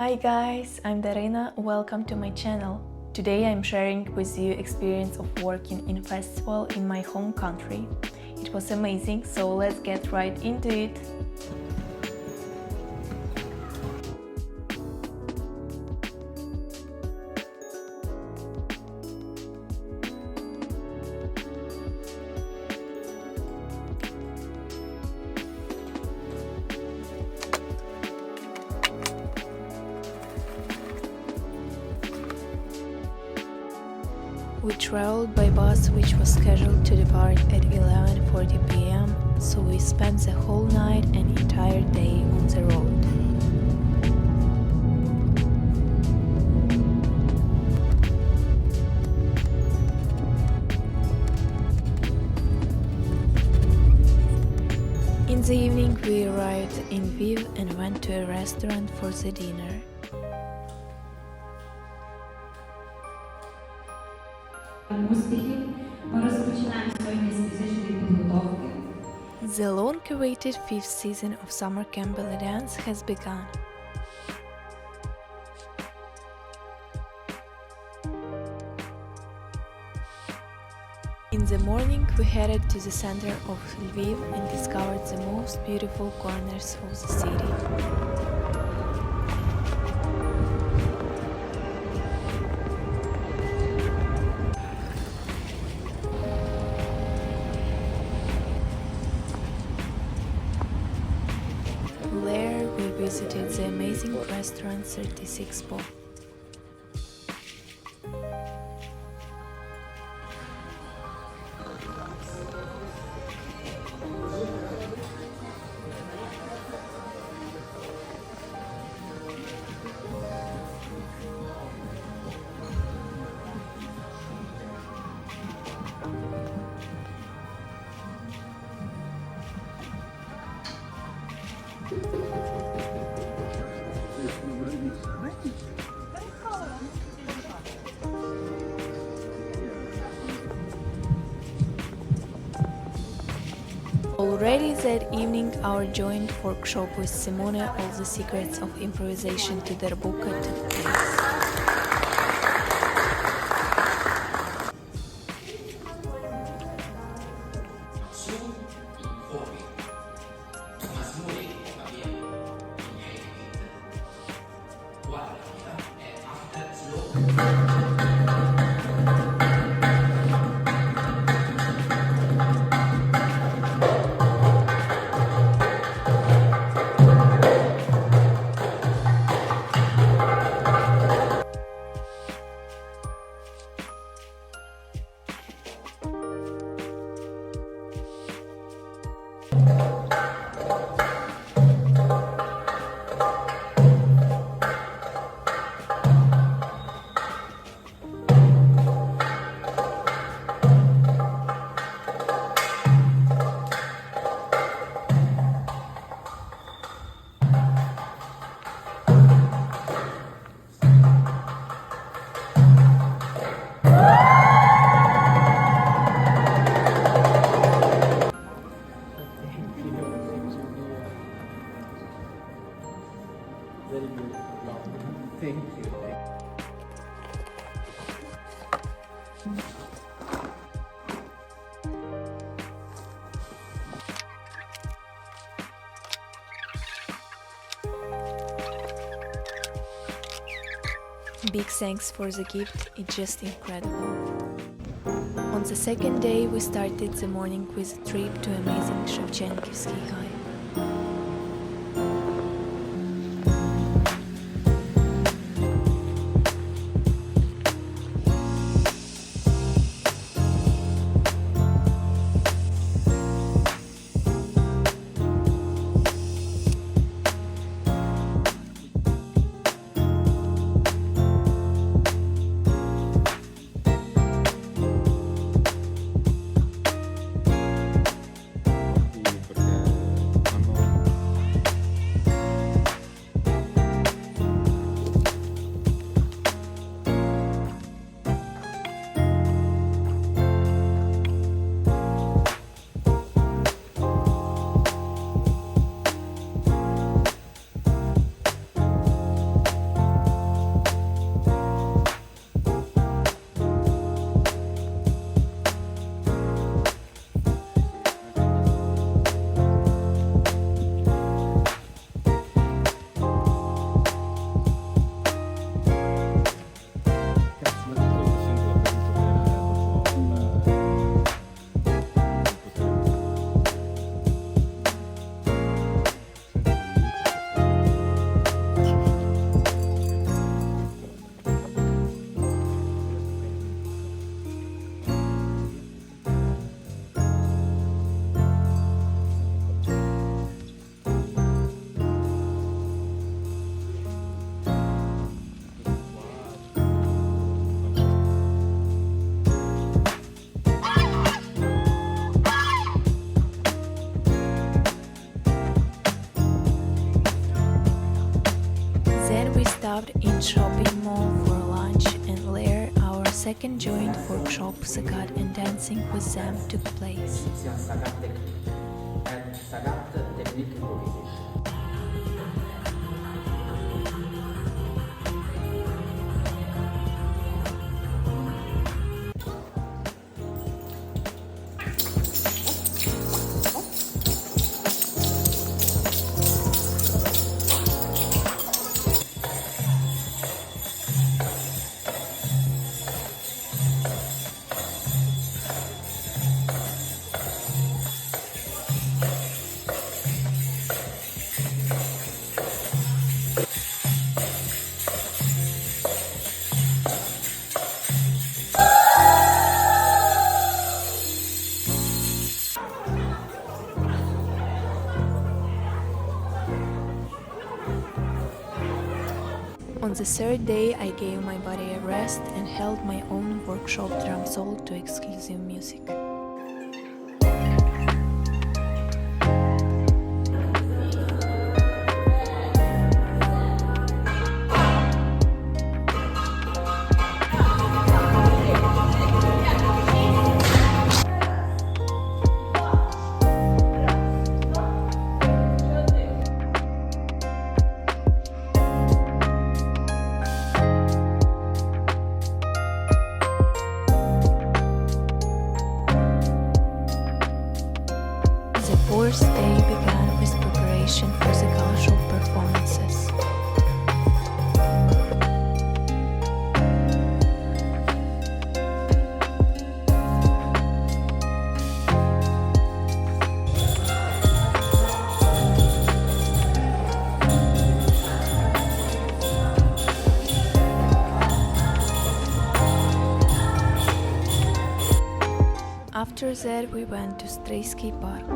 Hi guys, I'm Darina. Welcome to my channel. Today I'm sharing with you experience of working in festival in my home country. It was amazing, so let's get right into it. We traveled by bus, which was scheduled to depart at 11:40 p.m., so we spent the whole night and entire day on the road. In the evening, we arrived in Lviv and went to a restaurant for the dinner. The long-awaited 5th season of Summer Camp Bellydance has begun. In the morning, we headed to the center of Lviv and discovered the most beautiful corners of the city. There, we visited the amazing restaurant Stryiskyi. Already that evening, our joint workshop with Simone, All the Secrets of Improvisation to Darbuka, took place. Very good. Thank you. Big thanks for the gift, it's just incredible. On the second day, we started the morning with a trip to amazing Shevchenkivskyi. stopped in shopping mall for lunch, and there our second joint workshop, Zagat and dancing with them, took place. On the third day, I gave my body a rest and held my own workshop drum solo to exclusive music. The fourth day began with preparation for the cultural performances. After that, we went to Stryiskyi park.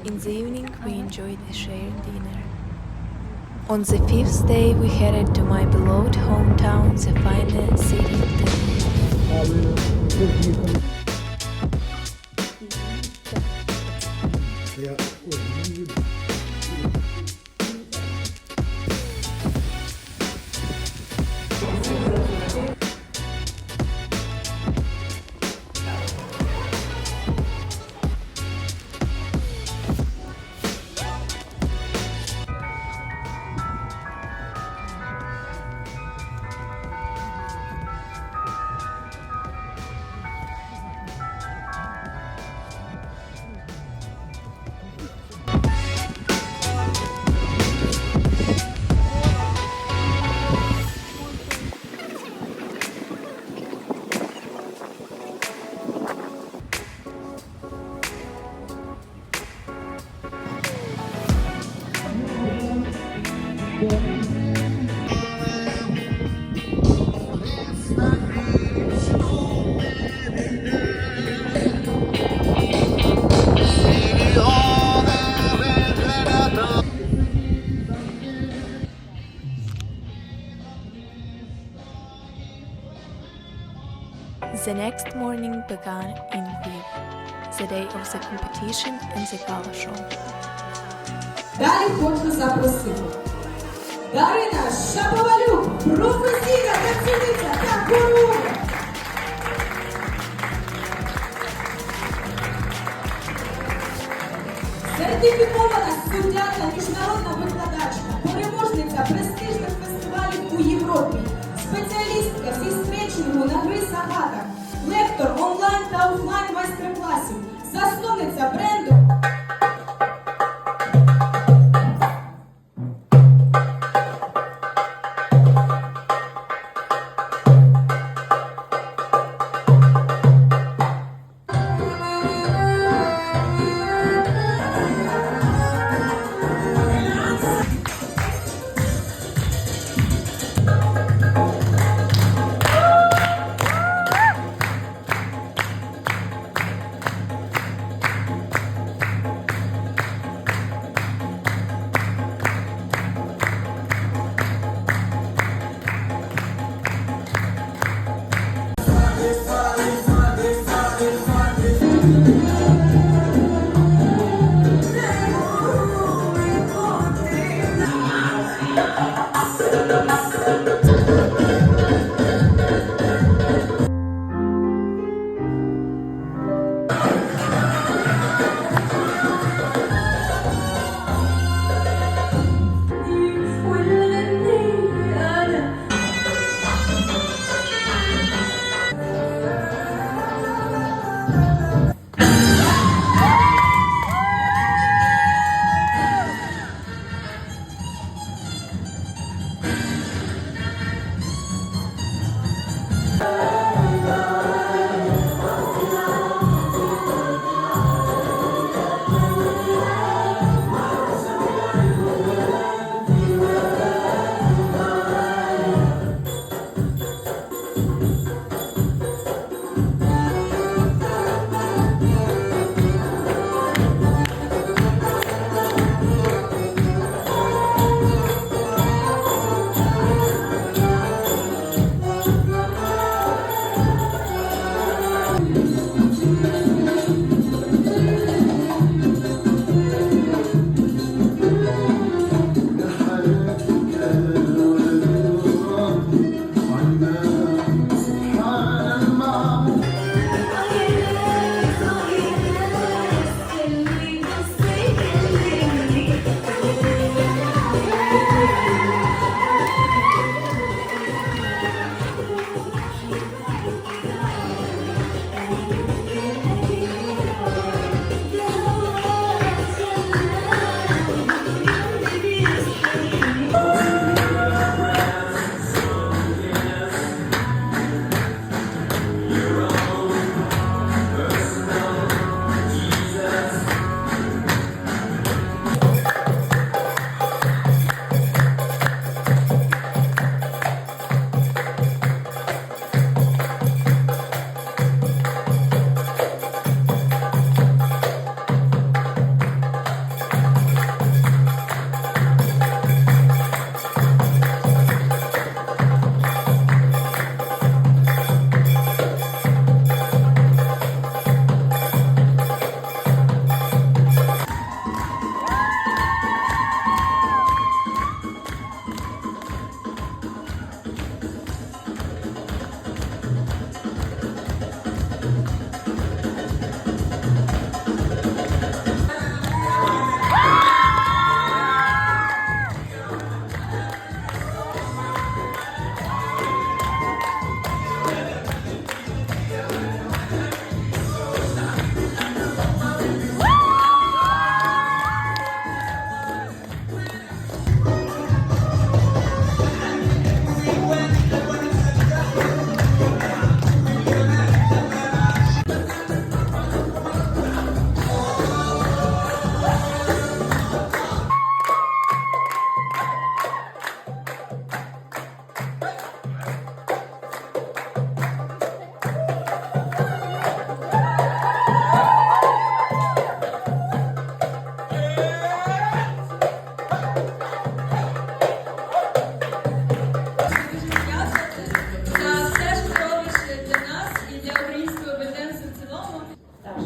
In the evening, we enjoyed a shared dinner. On the fifth day, we headed to my beloved hometown, the fine city Ternopil. The next morning began in Lviv, the day of the competition and the gala show. Далі хочу запросити. Дарина Шаповалюк, професійна танцівниця та хореограф. Сертифікована суддя та міжнародна викладачка, переможниця престижних фестивалів у Європі, спеціалістка зі стречі коучингу на 3 сагатах, лектор онлайн та офлайн майстер-класів, засновниця бренду.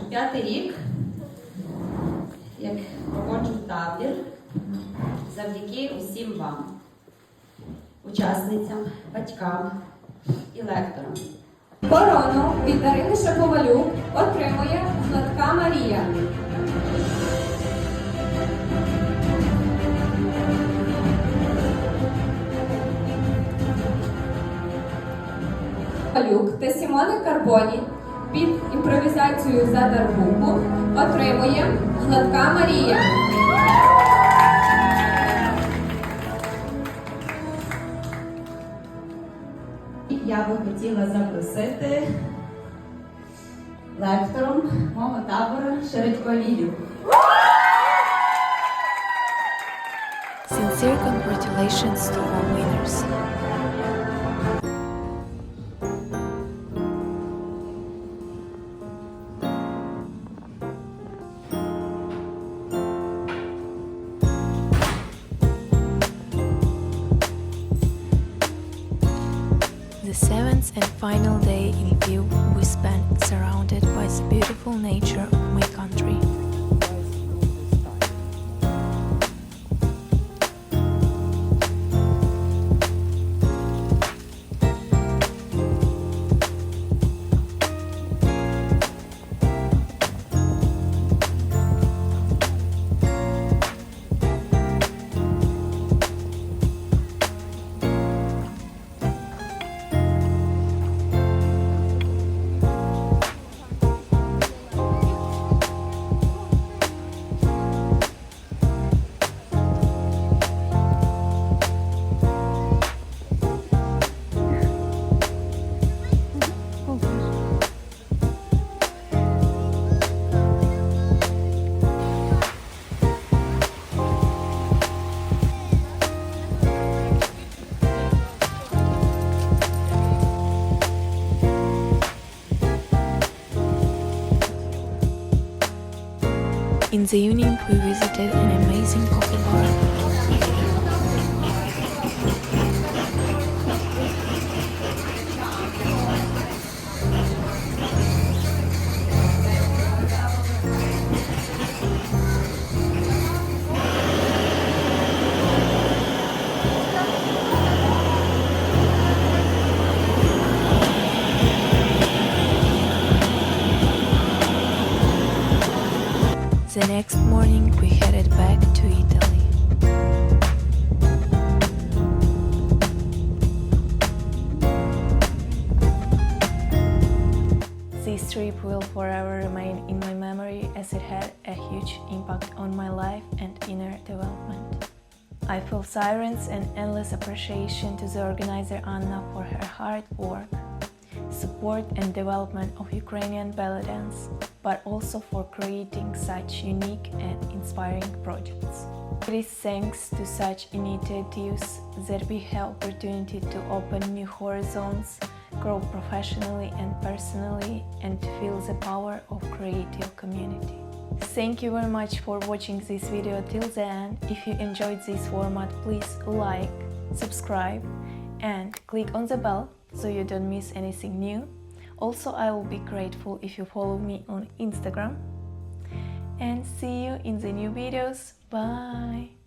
П'ятий рік, як проводжу табір, завдяки усім вам, учасницям, батькам і лекторам. Корону від Дарини Шаповалюк отримує Гладка Марія. Люк та Сімона Карбоні під імпровізацію за дарбуку отримує Гладка Марія. Я би хотіла запросити лектором мого табору Шевченко Лілію. Sincere congratulations to all winners. The seventh and final day in Lviv we spent surrounded by the beautiful nature of my country. In the evening, we visited an amazing coffee bar. The next morning we headed back to Italy. This trip will forever remain in my memory as it had a huge impact on my life and inner development. I feel silence and endless appreciation to the organizer Anna for her hard work, support and development of Ukrainian Bellydance, but also for creating such unique and inspiring projects. It is thanks to such initiatives that we have opportunity to open new horizons, grow professionally and personally, and to feel the power of creative community. Thank you very much for watching this video till the end. If you enjoyed this format, please like, subscribe and click on the bell so you don't miss anything new. Also, I will be grateful if you follow me on Instagram. And see you in the new videos. Bye!